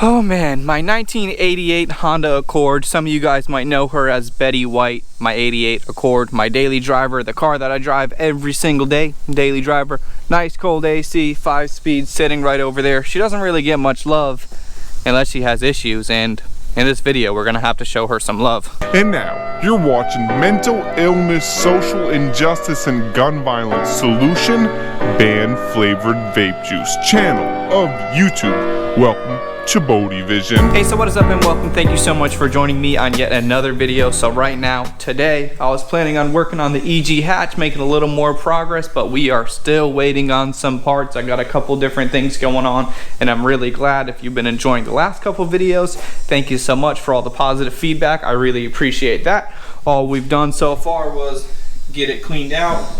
Oh man, my 1988 Honda Accord. Some of you guys might know her as Betty White. My 88 Accord, my daily driver, the car that I drive every single day. Daily driver, nice cold AC, 5-speed, sitting right over there. She doesn't really get much love unless she has issues, and in this video we're gonna have to show her some love. And now, you're watching Mental Illness, Social Injustice, and Gun Violence Solution Ban Flavored Vape Juice channel of YouTube. Welcome to BodeVision. Hey, so what is up and welcome. Thank you so much for joining me on yet another video. So right now, today, I was planning on working on the EG hatch, making a little more progress, but we are still waiting on some parts. I got a couple different things going on, and I'm really glad if you've been enjoying the last couple videos. Thank you so much for all the positive feedback. I really appreciate that. All we've done so far was get it cleaned out,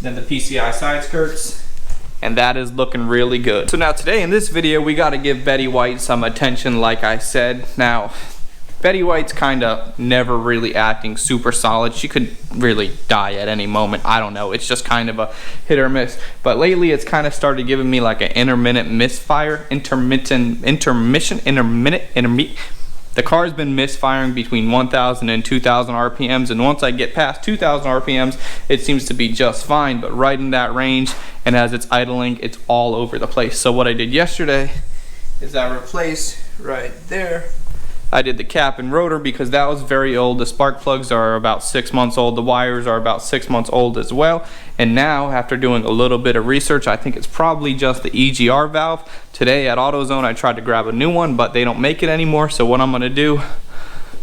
then the PCI side skirts, and that is looking really good. So now today in this video, we got to give Betty White some attention, like I said. Now, Betty White's kind of never really acting super solid. She could really die at any moment. I don't know. It's just kind of a hit or miss. But lately, it's kind of started giving me like an intermittent misfire, intermittent. The car's been misfiring between 1,000 and 2,000 RPMs, and once I get past 2,000 RPMs, it seems to be just fine, but right in that range, and as it's idling, it's all over the place. So what I did yesterday is I replaced right there. I did the cap and rotor because that was very old. The spark plugs are about 6 months old. The wires are about 6 months old as well. And now, after doing a little bit of research, I think it's probably just the EGR valve. Today at AutoZone, I tried to grab a new one, but they don't make it anymore. So what I'm gonna do,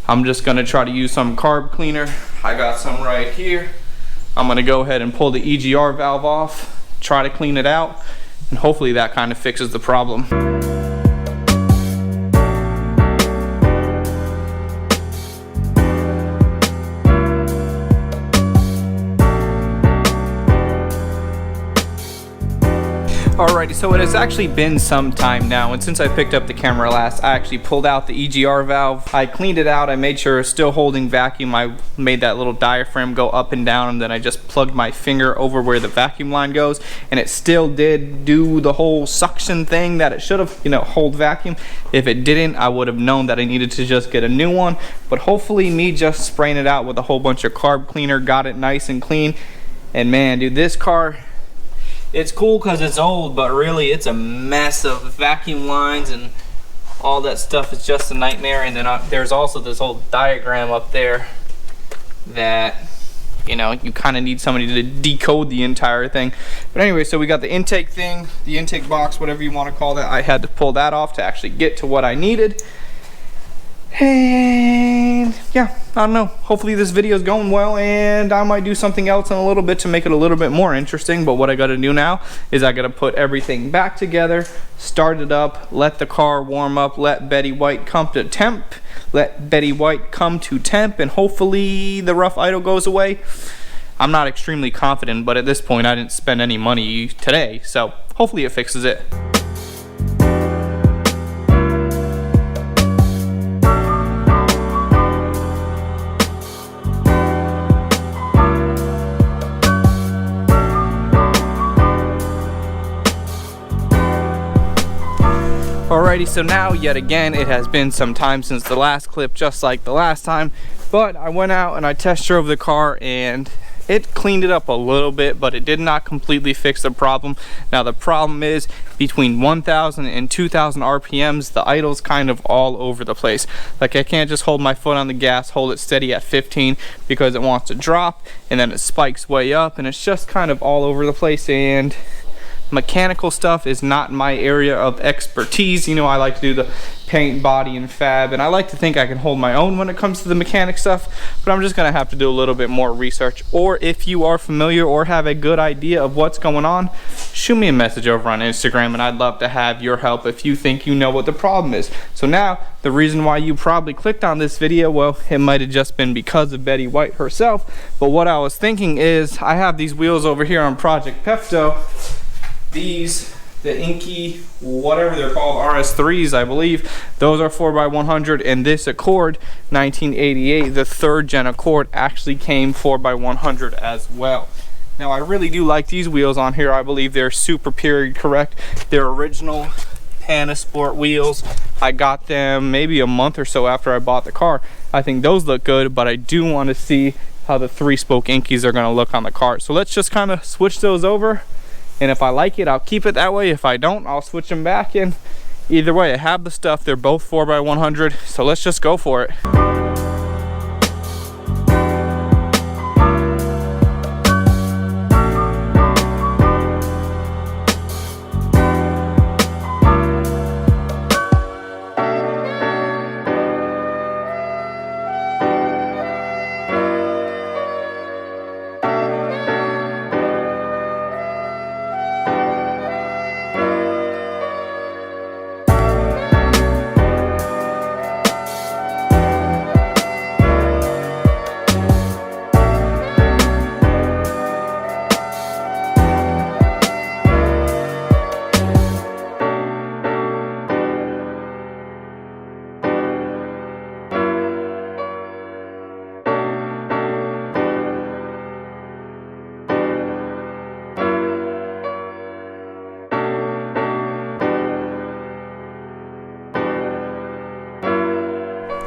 I'm just gonna try to use some carb cleaner. I got some right here. I'm gonna go ahead and pull the EGR valve off, try to clean it out, and hopefully that kind of fixes the problem. Alrighty, so it has actually been some time now, and since I picked up the camera last, I actually pulled out the EGR valve. I cleaned it out, I made sure it's still holding vacuum. I made that little diaphragm go up and down, and then I just plugged my finger over where the vacuum line goes, and it still did do the whole suction thing that it should have, you know, hold vacuum. If it didn't, I would have known that I needed to just get a new one, but hopefully me just spraying it out with a whole bunch of carb cleaner got it nice and clean. And man, dude, this car, it's cool because it's old, but really it's a mess of vacuum lines and all that stuff is just a nightmare. And then there's also this whole diagram up there that, you know, you kind of need somebody to decode the entire thing. But anyway, so we got the intake thing, the intake box, whatever you want to call that. I had to pull that off to actually get to what I needed. And yeah, I don't know, hopefully this video is going well, and I might do something else in a little bit to make it a little bit more interesting. But what I gotta do now is I gotta put everything back together, start it up, let the car warm up, let Betty White come to temp, and hopefully the rough idle goes away. I'm not extremely confident, but at this point I didn't spend any money today, so hopefully it fixes it. Alrighty, so now yet again it has been some time since the last clip, just like the last time, but I went out and I test drove the car and it cleaned it up a little bit, but it did not completely fix the problem. Now the problem is between 1,000 and 2,000 RPMs, the idle's kind of all over the place. Like I can't just hold my foot on the gas, hold it steady at 15 because it wants to drop, and then it spikes way up, and it's just kind of all over the place. And mechanical stuff is not my area of expertise. You know, I like to do the paint, body, and fab, and I like to think I can hold my own when it comes to the mechanic stuff, but I'm just gonna have to do a little bit more research. Or if you are familiar or have a good idea of what's going on, shoot me a message over on Instagram, and I'd love to have your help if you think you know what the problem is. So now, the reason why you probably clicked on this video, well, it might have just been because of Betty White herself, but what I was thinking is I have these wheels over here on Project Pepto. These, the Inky, whatever they're called, RS3s, I believe, those are 4x100, and this Accord 1988, the 3rd gen Accord, actually came 4x100 as well. Now I really do like these wheels on here. I believe they're super period correct. They're original Panasport wheels. I got them maybe a month or so after I bought the car. I think those look good, but I do want to see how the 3-spoke Inkies are going to look on the car. So let's just kind of switch those over, and if I like it, I'll keep it that way. If I don't, I'll switch them back in. Either way, I have the stuff. They're both 4x100, so let's just go for it.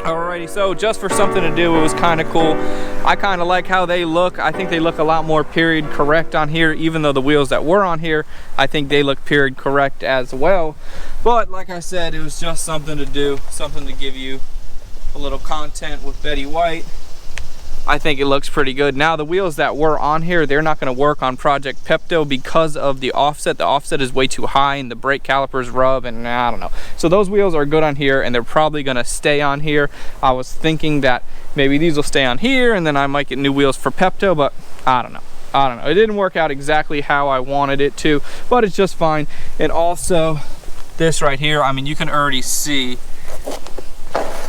Alrighty, so just for something to do, it was kind of cool. I kind of like how they look. I think they look a lot more period correct on here, even though the wheels that were on here, I think they look period correct as well. But like I said, it was just something to do, something to give you a little content with Betty White. I think it looks pretty good. Now the wheels that were on here, they're not going to work on Project Pepto because of the offset. The offset is way too high and the brake calipers rub, and I don't know. So those wheels are good on here, and they're probably going to stay on here. I was thinking that maybe these will stay on here and then I might get new wheels for Pepto, but I don't know. It didn't work out exactly how I wanted it to, but it's just fine. And also this right here, I mean, you can already see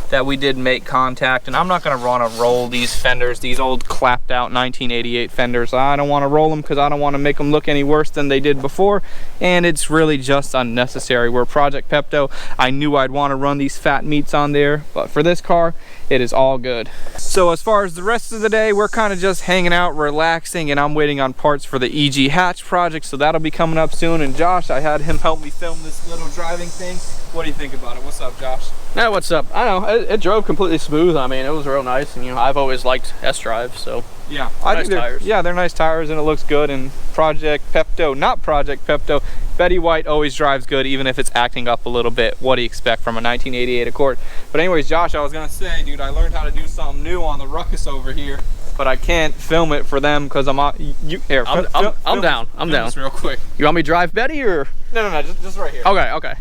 that we did make contact, and I'm not going to want to roll these fenders, these old clapped out 1988 fenders. I don't want to roll them because I don't want to make them look any worse than they did before, and it's really just unnecessary. We're Project Pepto. I knew I'd want to run these fat meats on there, but for this car, it is all good. So as far as the rest of the day, we're kind of just hanging out, relaxing, and I'm waiting on parts for the EG hatch project, so that'll be coming up soon. And Josh, I had him help me film this little driving thing. What do you think about it? What's up, Josh? Yeah, what's up? I don't know, it drove completely smooth. I mean, it was real nice, and you know, I've always liked S-Drive, so yeah, nice tires. Yeah, they're nice tires, and it looks good. And Project Pepto, not Project Pepto, Betty White always drives good, even if it's acting up a little bit. What do you expect from a 1988 Accord? But anyways, Josh, I was gonna say, dude, I learned how to do something new on the Ruckus over here, but I can't film it for them because I'm here. I'm down. I'm down. This real quick. You want me to drive Betty, or? No, just right here. Okay, okay.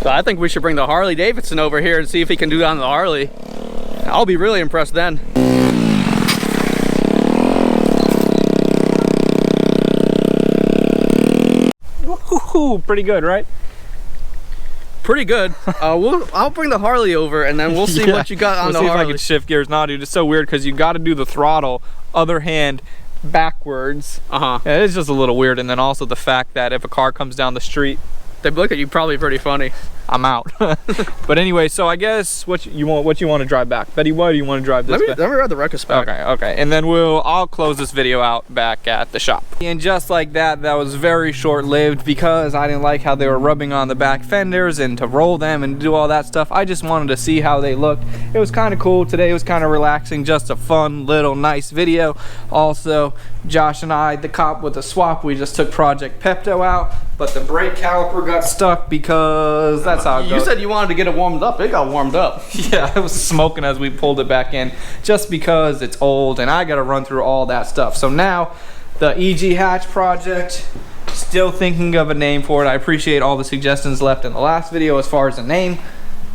I think we should bring the Harley Davidson over here and see if he can do that on the Harley. I'll be really impressed then. Woohoo, pretty good, right? Pretty good. I'll bring the Harley over and then we'll see what you got on the Harley. See if I can shift gears. Nah, dude, it's so weird because you got to do the throttle other hand backwards. Yeah, it's just a little weird. And then also the fact that if a car comes down the street, they look at you probably pretty funny. I'm out. But anyway, so I guess what you want to drive back, Betty? Why do you want to drive this? Let me ride the Ruckus back. Okay, and then I'll close this video out back at the shop. And just like that was very short-lived because I didn't like how they were rubbing on the back fenders and to roll them and do all that stuff. I just wanted to see how they looked. It was kind of cool. Today was kind of relaxing, just a fun little nice video. Also, Josh and I, the cop with the swap, we just took Project Pepto out, but the brake caliper got stuck because that's how it goes. You said you wanted to get it warmed up. It got warmed up. Yeah, it was smoking as we pulled it back in just because it's old and I got to run through all that stuff. So now the EG hatch project, still thinking of a name for it. I appreciate all the suggestions left in the last video as far as a name.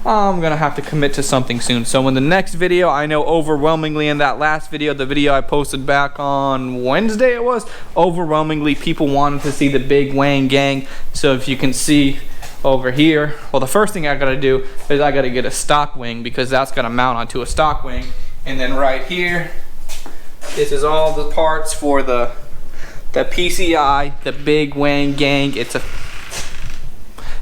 I'm gonna have to commit to something soon. So in the next video, I know overwhelmingly in that last video, the video I posted back on Wednesday it was, overwhelmingly people wanted to see the big Wang gang. So if you can see over here. Well, the first thing I gotta do is I gotta get a stock wing, because that's gonna mount onto a stock wing. And then right here, this is all the parts for the PCI, the Big Wang Gang.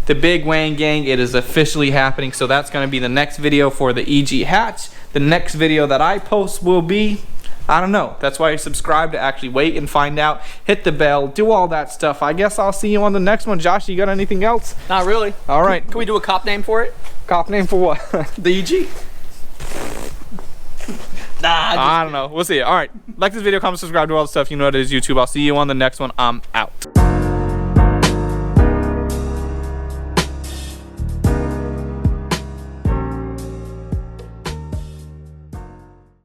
The Big Wang Gang, it is officially happening. So that's gonna be the next video for the EG hatch. The next video that I post will be, I don't know. That's why you subscribe, to actually wait and find out. Hit the bell, do all that stuff. I guess I'll see you on the next one. Josh, you got anything else? Not really. All right. Can we do a cop name for it? Cop name for what? The EG? Nah, I don't know. We'll see. All right. Like this video, comment, subscribe, do all the stuff. You know what it is, YouTube. I'll see you on the next one. I'm out.